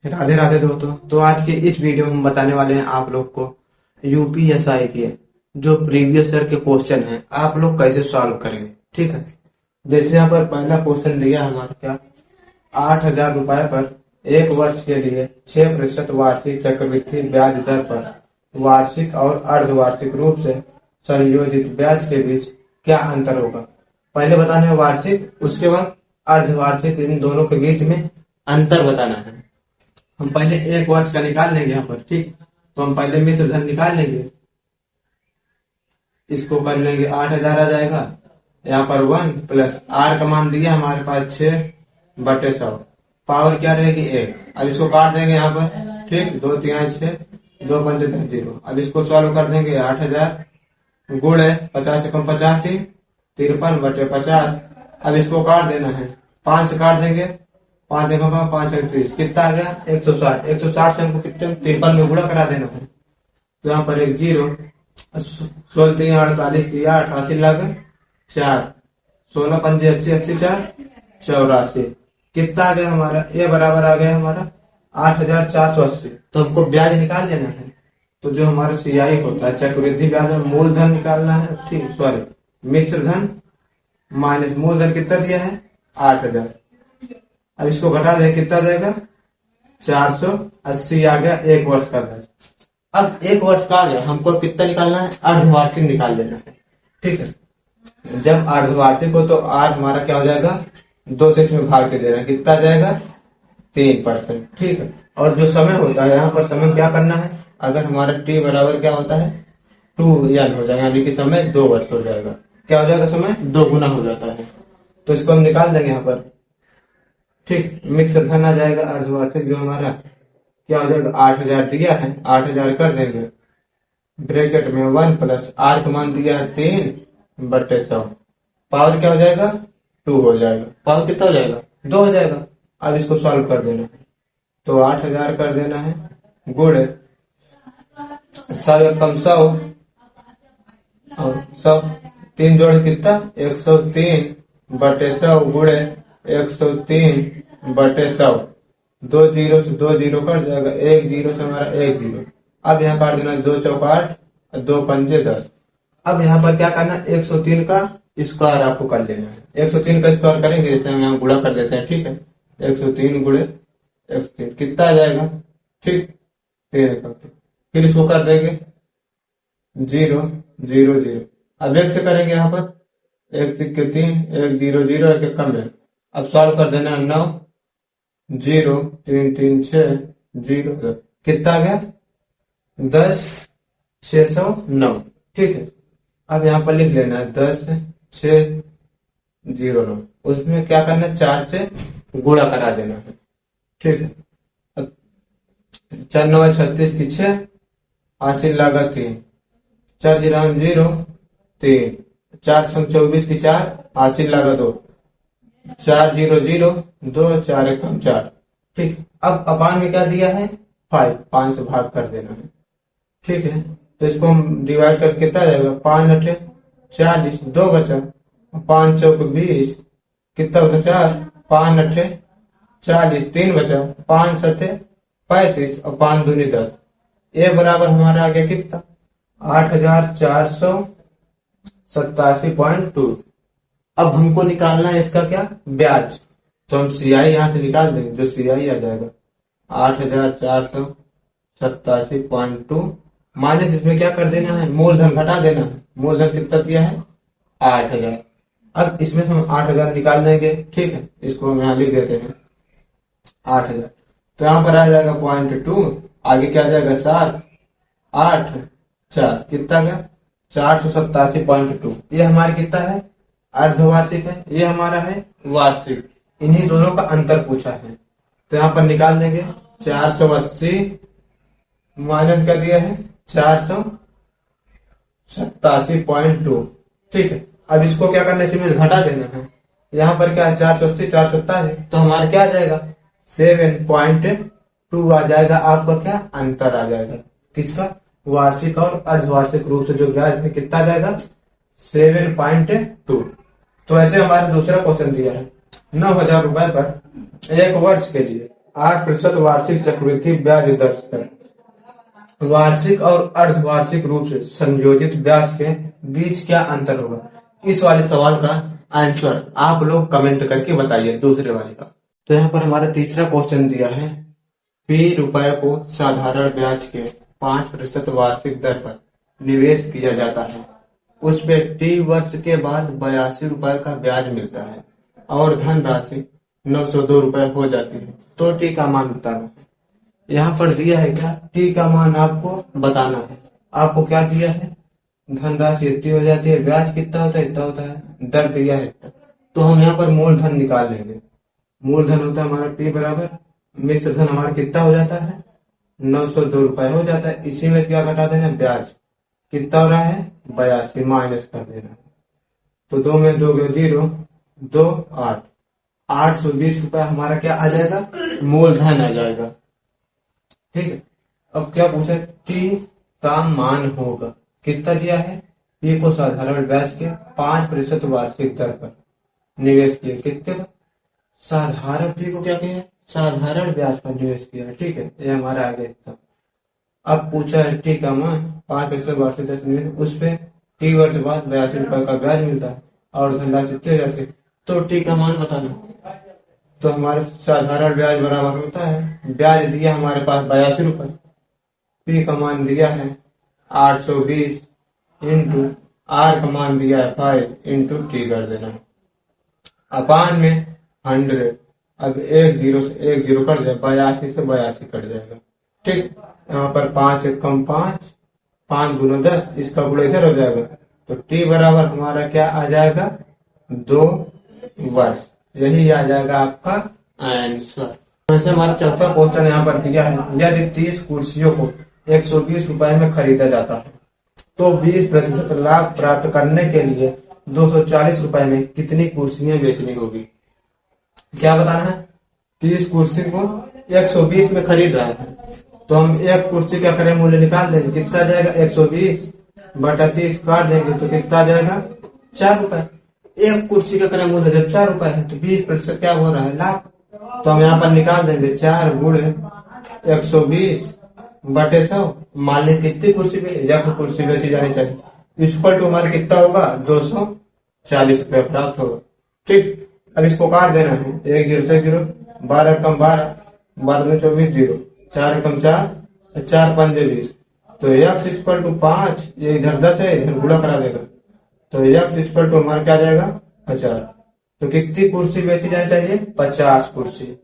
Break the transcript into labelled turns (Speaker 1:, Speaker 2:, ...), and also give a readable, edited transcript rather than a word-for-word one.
Speaker 1: राधे राधे दोस्तों। तो आज के इस वीडियो में हम बताने वाले हैं आप लोग को यूपीएसआई के जो प्रीवियस ईयर के क्वेश्चन हैं आप लोग कैसे सॉल्व करेंगे। ठीक है, जैसे यहाँ पर पहला क्वेश्चन दिया हमारा क्या, 8,000 रुपए पर एक वर्ष के लिए 6% वार्षिक चक्रवृद्धि ब्याज दर पर वार्षिक और अर्धवार्षिक रूप से संयोजित ब्याज के बीच क्या अंतर होगा। पहले बताना है वार्षिक, उसके बाद अर्धवार्षिक, इन दोनों के बीच में अंतर बताना है। हम पहले एक वर्ष का निकाल लेंगे यहाँ पर। ठीक, तो हम पहले मिश्र धन निकाल लेंगे, इसको कर लेंगे 8,000 आ जाएगा। यहाँ पर 1 प्लस आर का मान दिया हमारे पास 6/100, पावर क्या रहेगी 1। अब इसको काट देंगे यहाँ पर। ठीक, 2 3 6 2 5 10 0। अब इसको सॉल्व कर देंगे 8,000 गुणे 50 से कम 50 थी 53/50। अब इसको काट देना है, 5 काट देंगे, 5 एक 5 31, कितना आ गया 160। 160 से हमको कितने 53 में गुणा करा देना है। तो यहाँ पर एक 0, 16 3 48 की 8, 80 लग 4, 16 5 80 80 4 84, कितना आ गया हमारा, ये बराबर आ गया हमारा 8,480। तो हमको ब्याज निकाल देना है। तो जो हमारा सीआई होता है चक्रवृद्धि ब्याज में मूलधन निकालना है। ठीक, सॉरी, मिश्र धन माइनस मूलधन कितना दिया है 8,000। अब इसको घटा दें, कितना जाएगा 480 आ गया एक वर्ष का ब्याज। अब एक वर्ष का आ गया, हमको कितना निकालना है, अर्धवार्षिक निकाल लेना है। ठीक है, जब अर्धवार्षिक हो तो आर हमारा क्या हो जाएगा 2 से इसमें भाग के दे रहे हैं, कितना जाएगा 3%। ठीक है, और जो समय होता है यहाँ पर समय क्या करना है, अगर हमारा टी बराबर क्या होता है 2n हो जाएगा, यानी कि समय 2 वर्ष हो जाएगा। क्या हो जाएगा, समय 2 गुना हो जाता है। तो इसको हम निकाल देंगे यहाँ पर। ठीक, मिश्र धन आ जाएगा अर्धवार्षिक, जो हमारा क्या हो जाएगा 8,000 दिया है, 8,000 कर देंगे ब्रैकेट में 1 प्लस आर का मान दिया है 3/100, पावर क्या हो जाएगा 2 हो जाएगा। पावर कितना हो जाएगा 2 हो जाएगा। अब इसको सॉल्व कर देना है, तो 8,000 कर देना है गुणे 100 कम 100 और 100, 3 जोड़ कितना 103/100 गुणे 103/100, 2 0 से 2 0 कट जाएगा, 1 0 से हमारा 1 0। अब यहाँ काट देना 2 चौक 8, 2 पंजे 10। अब यहाँ पर क्या करना है 103 का स्क्वायर आपको कर लेना है। 103 का स्क्वायर करेंगे, जैसे हम यहाँ गुणा कर देते हैं। ठीक है, 103 गुणे 103 कितना आ जाएगा, ठीक 3, फिर इसको कर देंगे 0 0 0। अब 1 से करेंगे, यहाँ पर 1 3 1 0 0 1 कम है। अब सॉल्व कर देना है 9 0 3 3 6 0, कितना आ गया 10,609। ठीक है, अब यहाँ पर लिख लेना है 10,609, उसमें क्या करना है 4 से गुणा करा देना है। ठीक है, 4 9 36 की 6, 80 लगा 3, 4 0 0 3, 4 24 की 4, 80 लगा 2, 4 0 0 2 4 1 4। ठीक, अब अपान में क्या दिया है 5 से भाग कर देना है। ठीक है, तो इसको हम डिवाइड करके कितना जाएगा 5 8 40, 2 बचा, 5 चौक 20, कितना होता 4, 5 8 40, 3 बचा, 5 7 35 और 5 दूनी 10। ये बराबर हमारा आ गया कितना 8,487.2। अब हमको निकालना है इसका क्या ब्याज, तो हम सीआई यहाँ से निकाल देंगे, जो सीआई आ जाएगा 8,487.2 माइनस इसमें क्या कर देना है मूलधन घटा देना है। मूलधन कितना दिया है 8,000। अब इसमें से हम 8,000 निकाल देंगे। ठीक है, इसको हम यहाँ लिख देते हैं 8,000, तो यहाँ पर आ जाएगा 0.2, आगे क्या जाएगा 7 8 4, कितना गया 487.2। ये हमारा कितना है अर्धवार्षिक है, ये हमारा है वार्षिक। इन्हीं दोनों का अंतर पूछा है, तो यहाँ पर निकाल देंगे 480 माइनस क्या दिया है 487.2। ठीक है, अब इसको क्या करना है इसमें घटा देना है। यहाँ पर क्या है 480 487, तो हमारा क्या आ जाएगा 7.2 आ जाएगा। आपका क्या अंतर आ जाएगा किसका, वार्षिक और अर्धवार्षिक रूप से जो ब्याज है कितना आ जाएगा 7.2। तो ऐसे हमारा दूसरा क्वेश्चन दिया है 9,000 रुपए पर एक वर्ष के लिए 8% वार्षिक चक्रवृद्धि ब्याज दर पर वार्षिक और अर्धवार्षिक रूप से संयोजित ब्याज के बीच क्या अंतर होगा। इस वाले सवाल का आंसर आप लोग कमेंट करके बताइए दूसरे वाले का। तो यहाँ पर हमारा तीसरा क्वेश्चन दिया है, ₹P को साधारण ब्याज के 5% वार्षिक दर पर निवेश किया जाता है, उस पे T वर्ष के बाद ₹82 का ब्याज मिलता है और धनराशि ₹902 हो जाती है, तो T का मान बताना है। यहाँ पर दिया है क्या, T का मान आपको बताना है। आपको क्या दिया है, धनराशि इतनी हो जाती है, ब्याज कितना होता है, इतना होता है, दर दिया है इतना। तो हम यहाँ पर मूलधन निकाल लेंगे। मूलधन होता है हमारा P बराबर मिश्र धन हमारा कितना हो जाता है, ₹902 हो जाता है। इसी में क्या घटा देना, ब्याज कितना हो रहा है, 82 माइनस कर देना। तो 2 में 2 0, 2 8, ₹820 हमारा क्या आ जाएगा, मूलधन आ जाएगा। ठीक है। अब क्या पूछा, T का मान होगा, कितना दिया है, P को साधारण ब्याज के 5% वार्षिक दर पर निवेश किया, कितने पर, साधारण P को क्या किया, साधारण ब्याज पर निवेश किया। ठीक है, ये हमारा आ गया। अब पूछा है T का मान 5% वार्षिक दर से निवेश, उस पे T वर्ष बाद ₹82 का ब्याज मिलता है और धनराशि कितनी हो जाती है, तो T का मान बताना। तो हमारे साधारण ब्याज बराबर होता है, ब्याज दिया हमारे पास ₹82, P का मान दिया है 820 इंटू R का मान दिया है 5 इंटू T कर देना, अपान में 100। अब 1 0 से 1 0 कट जाए, 82 से 82 कट जाएगा। ठीक, यहाँ पर 5 कम 5, 5 गुना 10, इसका गुणा इधर हो जाएगा। तो T बराबर हमारा क्या आ जाएगा, 2 वर्ष। यही आ जाएगा आपका आंसर। वैसे हमारा चौथा क्वेश्चन यहाँ पर दिया है, यदि 30 कुर्सियों को ₹120 में खरीदा जाता है तो 20% लाभ प्राप्त करने के लिए ₹240 में कितनी कुर्सियां बेचनी होगी। क्या बताना है, 30 कुर्सी को 120 में खरीद रहा है, तो हम एक कुर्सी का करें मूल्य निकाल देंगे, कितना जाएगा, 120 बटा 30 काट देंगे तो कितना आ जाएगा, ₹4। एक कुर्सी का करें मूल्य जब ₹4 है तो 20% क्या हो रहा है, लाभ। तो हम यहाँ पर निकाल देंगे 4 गुणे 120 बटे 100। मान ली कितनी कुर्सी बेची, 100 कुर्सी बेची जानी चाहिए, इक्वल टू हमारे कितना होगा, ₹240 प्राप्त होगा। ठीक, अब इसको काट देना है, 1 0 से 0, 12 कम 12, 12 में 24 0, 4 कम 4, 4 5 20, तो x इक्वल टू 5, ये इधर 10 है, इधर गुणा करा देगा, तो x इक्वल टू हमारा क्या जाएगा, 50। तो कितनी कुर्सी बेची जानी चाहिए, 50 कुर्सी।